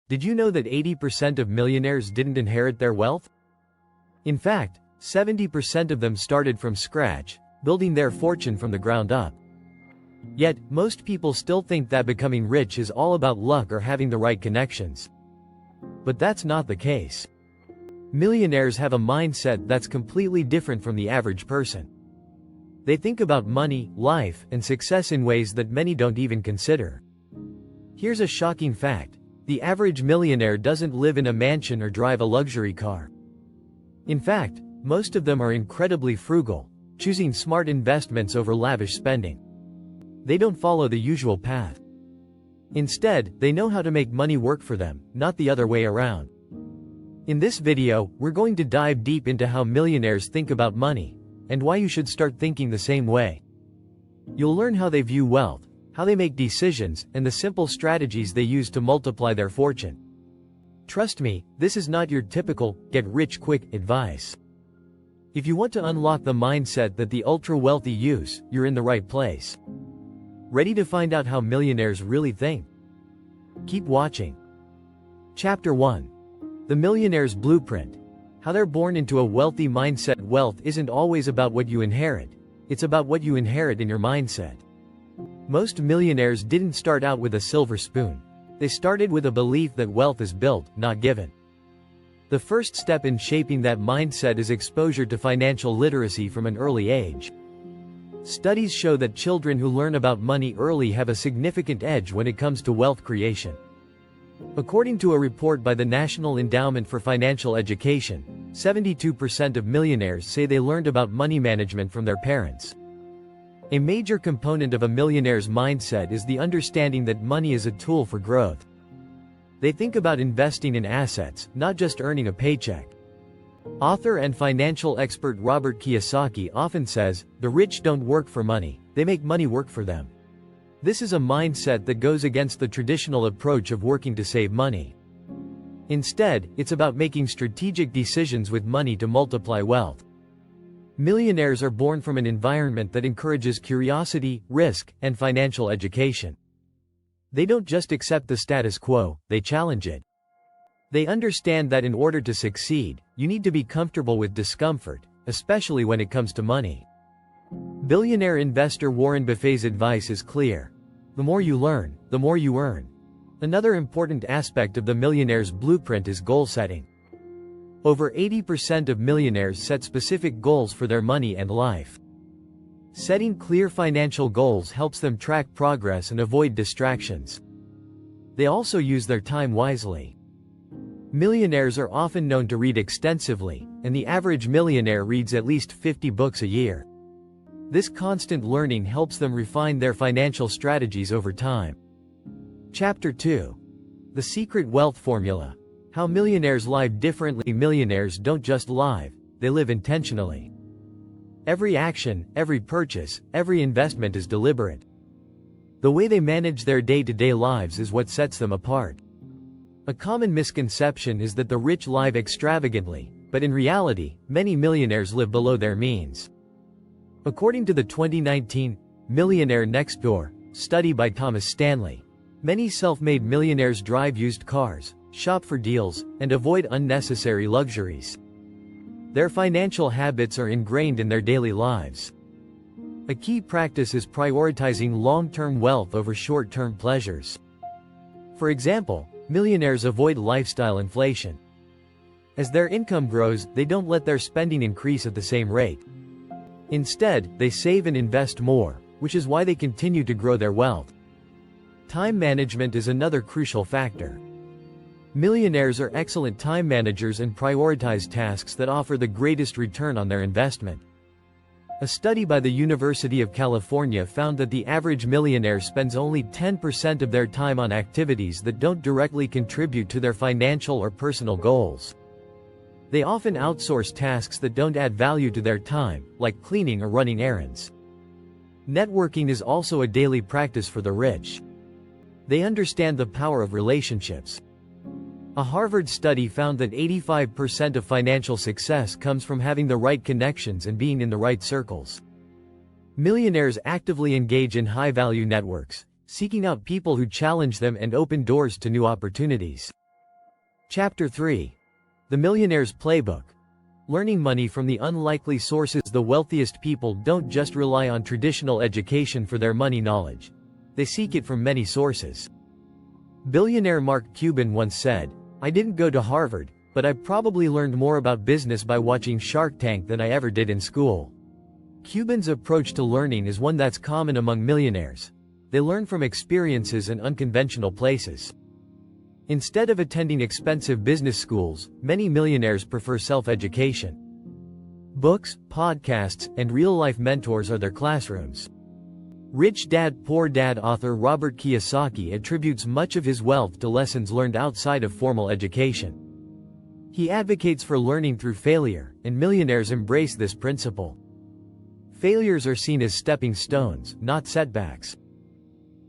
Did you know that 80% of millionaires didn't inherit their wealth? In fact, 70% of them started from scratch, building their fortune from the ground up. Yet, most people still think that becoming rich is all about luck or having the right connections. But that's not the case. Millionaires have a mindset that's completely different from the average person. They think about money, life, and success in ways that many don't even consider. Here's a shocking fact. The average millionaire doesn't live in a mansion or drive a luxury car. In fact, most of them are incredibly frugal, choosing smart investments over lavish spending. They don't follow the usual path. Instead, they know how to make money work for them, not the other way around. In this video, we're going to dive deep into how millionaires think about money, and why you should start thinking the same way. You'll learn how they view wealth, how they make decisions, and the simple strategies they use to multiply their fortune. Trust me, this is not your typical, get-rich-quick advice. If you want to unlock the mindset that the ultra-wealthy use, you're in the right place. Ready to find out how millionaires really think? Keep watching. Chapter 1. The Millionaire's Blueprint. How they're born into a wealthy mindset. Wealth isn't always about what you inherit. It's about what you inherit in your mindset. Most millionaires didn't start out with a silver spoon. They started with a belief that wealth is built, not given. The first step in shaping that mindset is exposure to financial literacy from an early age. Studies show that children who learn about money early have a significant edge when it comes to wealth creation. According to a report by the National Endowment for Financial Education, 72% of millionaires say they learned about money management from their parents. A major component of a millionaire's mindset is the understanding that money is a tool for growth. They think about investing in assets, not just earning a paycheck. Author and financial expert Robert Kiyosaki often says, "The rich don't work for money, they make money work for them." This is a mindset that goes against the traditional approach of working to save money. Instead, it's about making strategic decisions with money to multiply wealth. Millionaires are born from an environment that encourages curiosity, risk, and financial education. They don't just accept the status quo, they challenge it. They understand that in order to succeed, you need to be comfortable with discomfort, especially when it comes to money. Billionaire investor Warren Buffett's advice is clear. The more you learn, the more you earn. Another important aspect of the millionaire's blueprint is goal setting. Over 80% of millionaires set specific goals for their money and life. Setting clear financial goals helps them track progress and avoid distractions. They also use their time wisely. Millionaires are often known to read extensively, and the average millionaire reads at least 50 books a year. This constant learning helps them refine their financial strategies over time. Chapter 2. The Secret Wealth Formula. How millionaires live differently. Millionaires don't just live, they live intentionally. Every action, every purchase, every investment is deliberate. The way they manage their day-to-day lives is what sets them apart. A common misconception is that the rich live extravagantly, but in reality, many millionaires live below their means. According to the 2019 Millionaire Next Door study by Thomas Stanley, many self-made millionaires drive used cars, shop for deals, and avoid unnecessary luxuries. Their financial habits are ingrained in their daily lives. A key practice is prioritizing long-term wealth over short-term pleasures. For example, millionaires avoid lifestyle inflation. As their income grows, they don't let their spending increase at the same rate. Instead, they save and invest more, which is why they continue to grow their wealth. Time management is another crucial factor. Millionaires are excellent time managers and prioritize tasks that offer the greatest return on their investment. A study by the University of California found that the average millionaire spends only 10% of their time on activities that don't directly contribute to their financial or personal goals. They often outsource tasks that don't add value to their time, like cleaning or running errands. Networking is also a daily practice for the rich. They understand the power of relationships. A Harvard study found that 85% of financial success comes from having the right connections and being in the right circles. Millionaires actively engage in high-value networks, seeking out people who challenge them and open doors to new opportunities. Chapter 3. The Millionaire's Playbook. Learning money from the unlikely sources. The wealthiest people don't just rely on traditional education for their money knowledge. They seek it from many sources. Billionaire Mark Cuban once said, "I didn't go to Harvard, but I probably learned more about business by watching Shark Tank than I ever did in school." Cuban's approach to learning is one that's common among millionaires. They learn from experiences and unconventional places. Instead of attending expensive business schools, many millionaires prefer self-education. Books, podcasts, and real-life mentors are their classrooms. Rich Dad Poor Dad author Robert Kiyosaki attributes much of his wealth to lessons learned outside of formal education. He advocates for learning through failure, and millionaires embrace this principle. Failures are seen as stepping stones, not setbacks.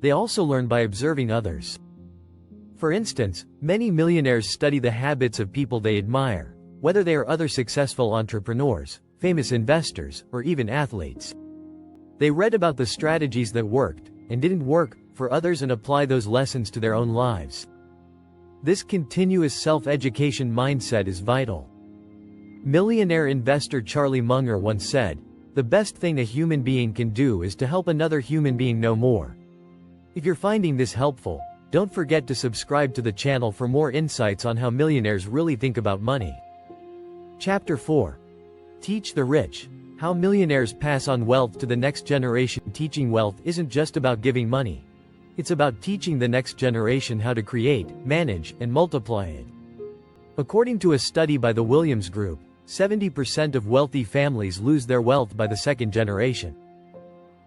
They also learn by observing others. For instance, many millionaires study the habits of people they admire, whether they are other successful entrepreneurs, famous investors, or even athletes. They read about the strategies that worked, and didn't work, for others and apply those lessons to their own lives. This continuous self-education mindset is vital. Millionaire investor Charlie Munger once said, "The best thing a human being can do is to help another human being know more." If you're finding this helpful, don't forget to subscribe to the channel for more insights on how millionaires really think about money. Chapter 4. Teach the Rich. How millionaires pass on wealth to the next generation. Teaching wealth isn't just about giving money. It's about teaching the next generation how to create, manage, and multiply it. According to a study by the Williams Group, 70% of wealthy families lose their wealth by the second generation.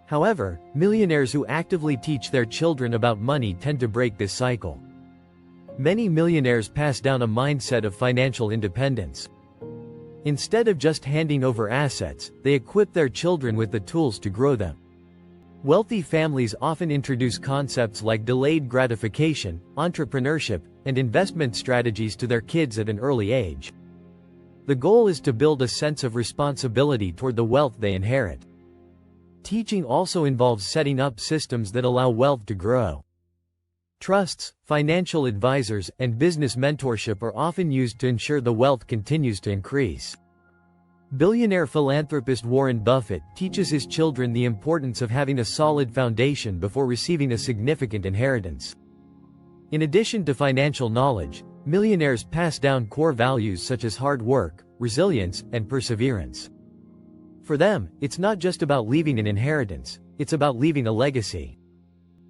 However, millionaires who actively teach their children about money tend to break this cycle. Many millionaires pass down a mindset of financial independence. Instead of just handing over assets, they equip their children with the tools to grow them. Wealthy families often introduce concepts like delayed gratification, entrepreneurship, and investment strategies to their kids at an early age. The goal is to build a sense of responsibility toward the wealth they inherit. Teaching also involves setting up systems that allow wealth to grow. Trusts, financial advisors, and business mentorship are often used to ensure the wealth continues to increase. Billionaire philanthropist Warren Buffett teaches his children the importance of having a solid foundation before receiving a significant inheritance. In addition to financial knowledge, millionaires pass down core values such as hard work, resilience, and perseverance. For them, it's not just about leaving an inheritance, it's about leaving a legacy.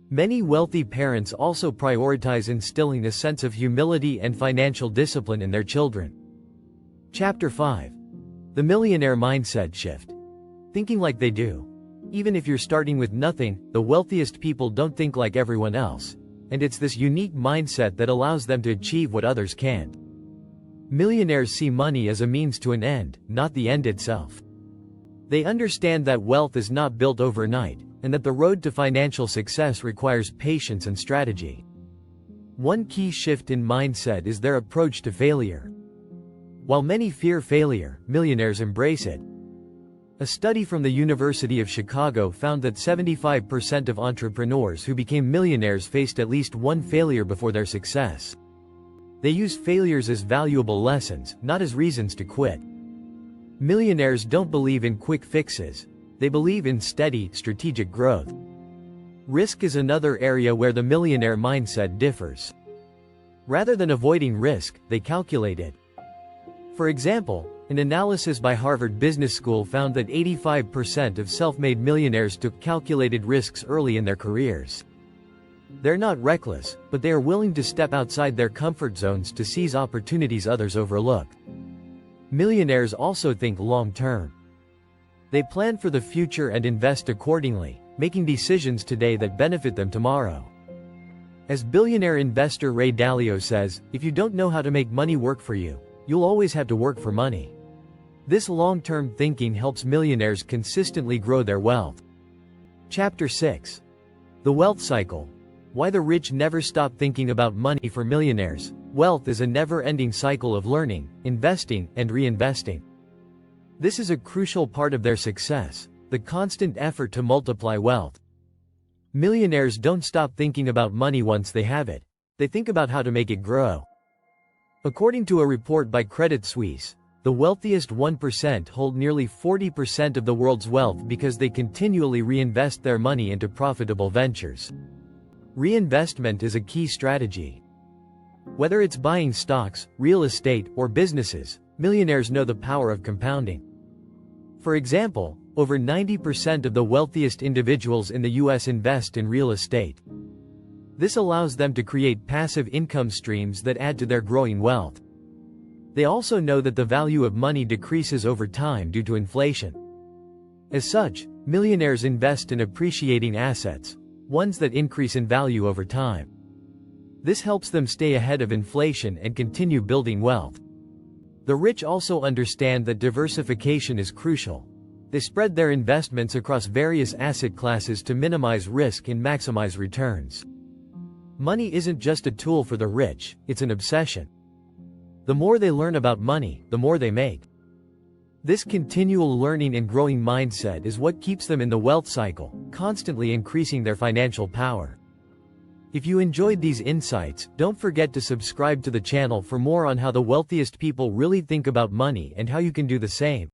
Many wealthy parents also prioritize instilling a sense of humility and financial discipline in their children. Chapter 5. The Millionaire Mindset Shift. Thinking like they do. Even if you're starting with nothing, the wealthiest people don't think like everyone else, and it's this unique mindset that allows them to achieve what others can't. Millionaires see money as a means to an end, not the end itself. They understand that wealth is not built overnight, and that the road to financial success requires patience and strategy. One key shift in mindset is their approach to failure. While many fear failure, millionaires embrace it. A study from the University of Chicago found that 75% of entrepreneurs who became millionaires faced at least one failure before their success. They use failures as valuable lessons, not as reasons to quit. Millionaires don't believe in quick fixes. They believe in steady, strategic growth. Risk is another area where the millionaire mindset differs. Rather than avoiding risk, they calculate it. For example, an analysis by Harvard Business School found that 85% of self-made millionaires took calculated risks early in their careers. They're not reckless, but they are willing to step outside their comfort zones to seize opportunities others overlook. Millionaires also think long-term. They plan for the future and invest accordingly, making decisions today that benefit them tomorrow. As billionaire investor Ray Dalio says, "If you don't know how to make money work for you, you'll always have to work for money." This long-term thinking helps millionaires consistently grow their wealth. Chapter 6. The Wealth Cycle. Why the rich never stop thinking about money. For millionaires, wealth is a never-ending cycle of learning, investing, and reinvesting. This is a crucial part of their success, the constant effort to multiply wealth. Millionaires don't stop thinking about money once they have it. They think about how to make it grow. According to a report by Credit Suisse, the wealthiest 1% hold nearly 40% of the world's wealth because they continually reinvest their money into profitable ventures. Reinvestment is a key strategy. Whether it's buying stocks, real estate, or businesses, millionaires know the power of compounding. For example, over 90% of the wealthiest individuals in the US invest in real estate. This allows them to create passive income streams that add to their growing wealth. They also know that the value of money decreases over time due to inflation. As such, millionaires invest in appreciating assets, ones that increase in value over time. This helps them stay ahead of inflation and continue building wealth. The rich also understand that diversification is crucial. They spread their investments across various asset classes to minimize risk and maximize returns. Money isn't just a tool for the rich, it's an obsession. The more they learn about money, the more they make. This continual learning and growing mindset is what keeps them in the wealth cycle, constantly increasing their financial power. If you enjoyed these insights, don't forget to subscribe to the channel for more on how the wealthiest people really think about money and how you can do the same.